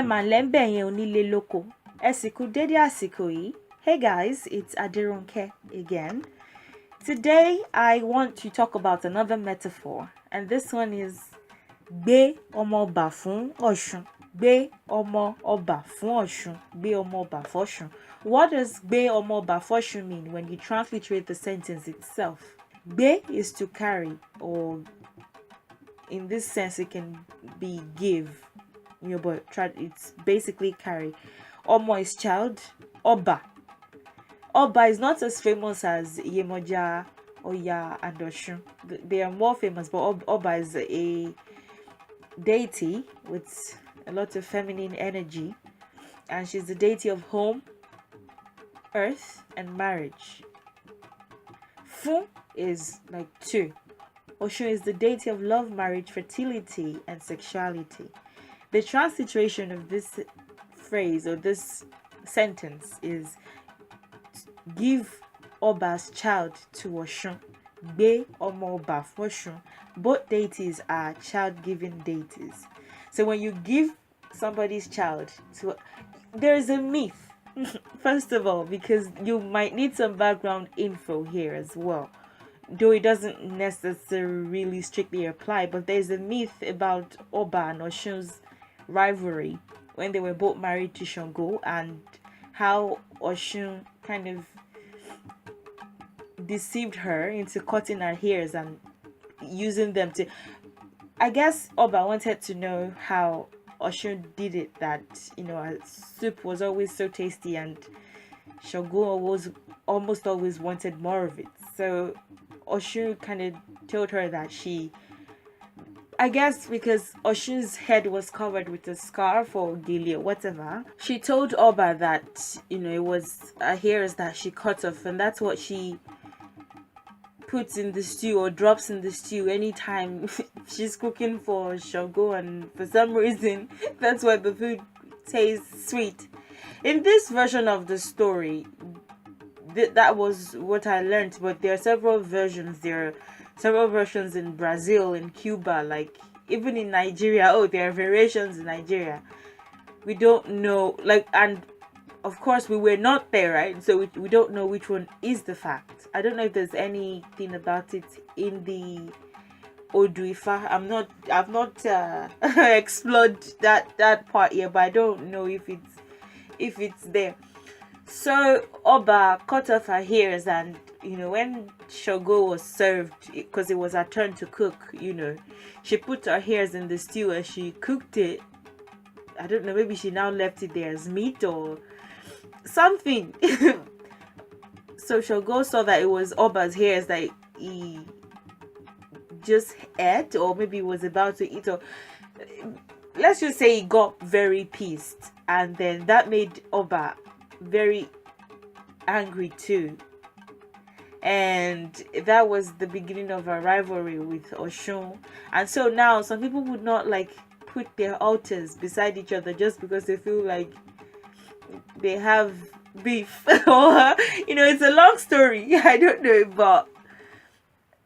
mà lẹ́ńbẹ̀ yẹn onílé lóko. Ẹ sì kú dédé àsìkò yìí. Hey guys, it's Adirunke again. Today I want to talk about another metaphor, and this one is gbé ọmọ ọba fún Ọ̀ṣun. Gbé ọmọ ọba fún Ọ̀ṣun. Gbé ọmọ ọba f'Ọ̀ṣun. What does gbé ọmọ ọba f'Ọ̀ṣun mean when you transliterate the sentence itself? Gbé is to carry, or in this sense it can be give. But it's basically carry. Omo is child. Oba. Oba is not as famous as Yemoja, Oya, and Osun. They are more famous, but Oba is a deity with a lot of feminine energy, and she's the deity of home, earth, and marriage. Fun is like two. Osun is the deity of love, marriage, fertility, and sexuality. The transliteration of this phrase or this sentence is give Oba's child to Osun. Gbé ọmọ ọba f'Ọ̀ṣun. Both deities are child-giving deities. So when you give somebody's child to, there is a myth. First of all, because you might need some background info here as well, though it doesn't necessarily strictly apply, but there's a myth about Oba and Osun's rivalry when they were both married to Shango, and how Osun kind of deceived her into cutting her hairs and using them to, I guess Oba wanted to know how Osun did it, that her soup was always so tasty and Shango was almost always wanted more of it. So Osun kind of told her that I guess because Osun's head was covered with a scarf or gili or whatever, she told Oba that, it was her hairs that she cut off, and that's what she puts in the stew or drops in the stew anytime she's cooking for Shango, and for some reason, that's why the food tastes sweet. In this version of the story, that was what I learned, but there are several versions. There are several versions in Brazil, in Cuba, like even in Nigeria. Oh, there are variations in Nigeria. We don't know, and of course we were not there, right? So we don't know which one is the fact. I don't know if there's anything about it in the Oduifa. I've not explored that part yet, but I don't know if it's there. So Oba cut off her hairs, and when Shogo was served, because it was her turn to cook, she put her hairs in the stew and she cooked it. I don't know, maybe she now left it there as meat or something. So Shogo saw that it was Oba's hairs that he just ate, or maybe was about to eat, or let's just say he got very pissed, and then that made Oba very angry too, and that was the beginning of a rivalry with Osun. And so now some people would not put their altars beside each other just because they feel like they have beef or it's a long story. I don't know, but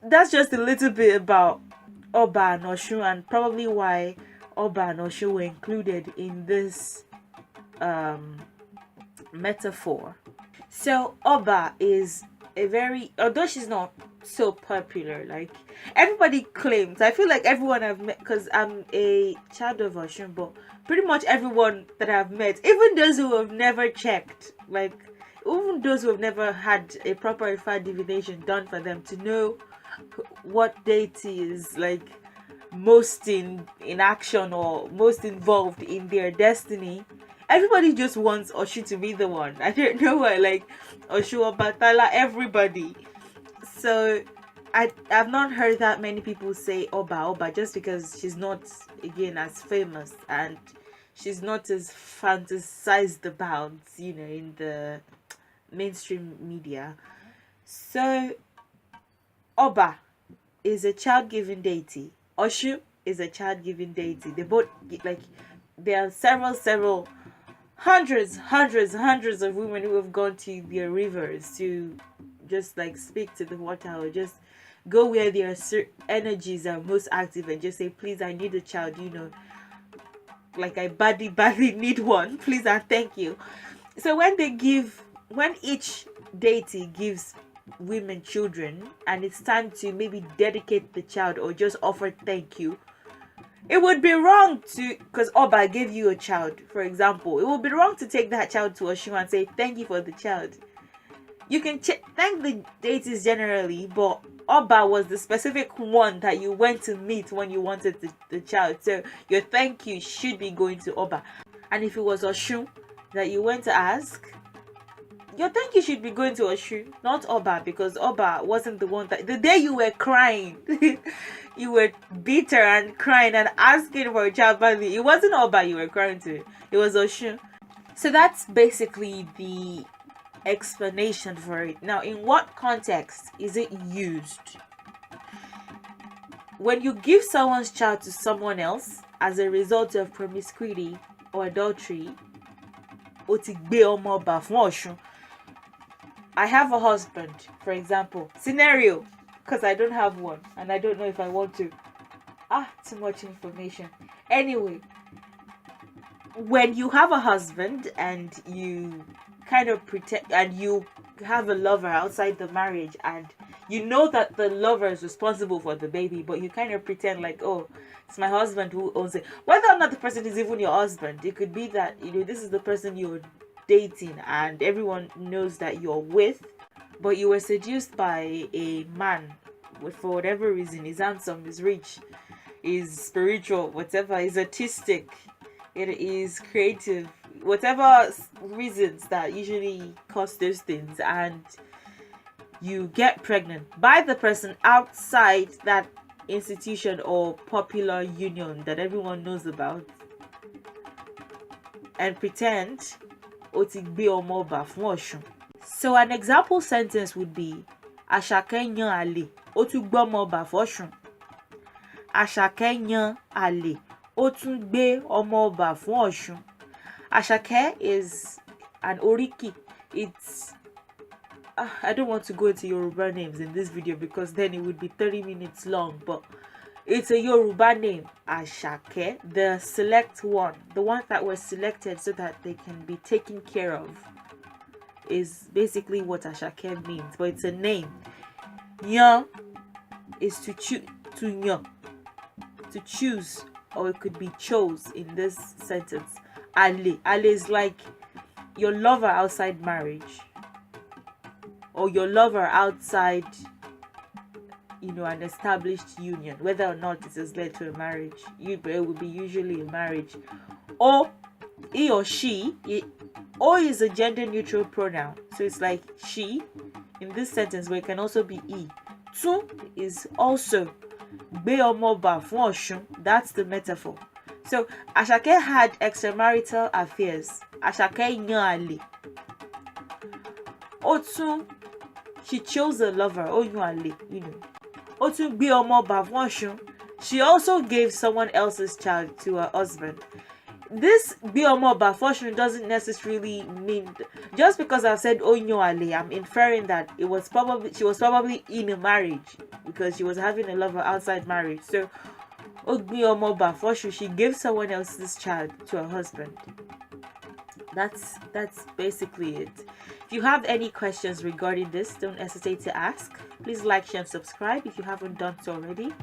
that's just a little bit about Oba and Osun, and probably why Oba and Osun were included in this metaphor. So Oba is although she's not so popular, everybody claims, I feel like everyone I've met, because I'm a child of Osun, but pretty much everyone that I've met, even those who have never checked, even those who have never had a proper Ifa divination done for them to know what deity is most in action or most involved in their destiny, everybody just wants Osun to be the one. I don't know why, Osun, Obatala, everybody. So I've not heard that many people say Oba just because she's not, again, as famous, and she's not as fantasized about, in the mainstream media. So Oba is a child-giving deity. Osun is a child-giving deity. They both, there are several hundreds of women who have gone to their rivers to just speak to the water, or just go where their energies are most active and just say, please, I need a child, like I badly need one, please and thank you. So when each deity gives women children and it's time to maybe dedicate the child or just offer thank you, it would be wrong to, because Oba gave you a child, for example, it would be wrong to take that child to Osun and say thank you for the child. You can thank the deities generally, but Oba was the specific one that you went to meet when you wanted the child. So your thank you should be going to Oba. And if it was Osun that you went to ask, your thank you should be going to Osun, not Oba, because Oba wasn't the one that, the day you were crying, you were bitter and crying and asking for a child badly. It wasn't Oba you were crying to, it was Osun. So that's basically the explanation for it. Now, in what context is it used? When you give someone's child to someone else as a result of promiscuity or adultery, I have a husband, for example. Scenario, because I don't have one and I don't know if I want to. Too much information. Anyway, when you have a husband and you kind of pretend, and you have a lover outside the marriage, and you know that the lover is responsible for the baby, but you kind of pretend like, oh, it's my husband who owns it. Whether or not the person is even your husband, it could be that, you know, this is the person you're dating and everyone knows that you're with, but you were seduced by a man for whatever reason. He's handsome, he's rich, he's spiritual, whatever, he's artistic, it is creative, whatever reasons that usually cause those things, and you get pregnant by the person outside that institution or popular union that everyone knows about, and pretend so an example sentence would be Àṣàkẹ́ yan àlè, ó tún gbọ́mọ bà f'Ọ̀ṣun. Àṣàkẹ́ yan àlè, ó tún gbé ọmọ bà fún Ọ̀ṣun. Àṣàkẹ́ is an oriki. It's I don't want to go into Yoruba names in this video because then it would be 30 minutes long, but it's a Yoruba name, Àṣàkẹ́, the select one, the ones that were selected so that they can be taken care of, is basically what Àṣàkẹ́ means, but it's a name. Yan is to choose, or it could be chose in this sentence. Ale is like your lover outside marriage, or your lover outside, you know, an established union, whether or not it has led to a marriage. It would be usually a marriage. Or he or she, or is a gender neutral pronoun, so it's like she in this sentence, but it can also be he. Tu is also gbé ọmọ bà fún Ọ̀ṣun. That's the metaphor. So Àṣàkẹ́ had extramarital affairs. Àṣàkẹ́ yan àlè. Otun, she chose a lover. Ó yan àlè, you know. Ó tún gbé ọmọ bà fún Ọ̀ṣun. She also gave someone else's child to her husband. This gbé ọmọ bà fún Ọ̀ṣun doesn't necessarily mean, just because I've said ó yan àlè, I'm inferring that she was probably in a marriage because she was having a lover outside marriage. So ó gbé ọmọ bà fún Ọ̀ṣun, she gave someone else's child to her husband. That's basically it. If you have any questions regarding this, don't hesitate to ask. Please like, share, and subscribe if you haven't done so already.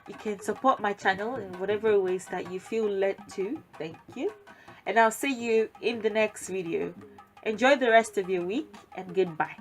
You can support my channel in whatever ways that you feel led to. Thank you. And I'll see you in the next video. Enjoy the rest of your week and goodbye.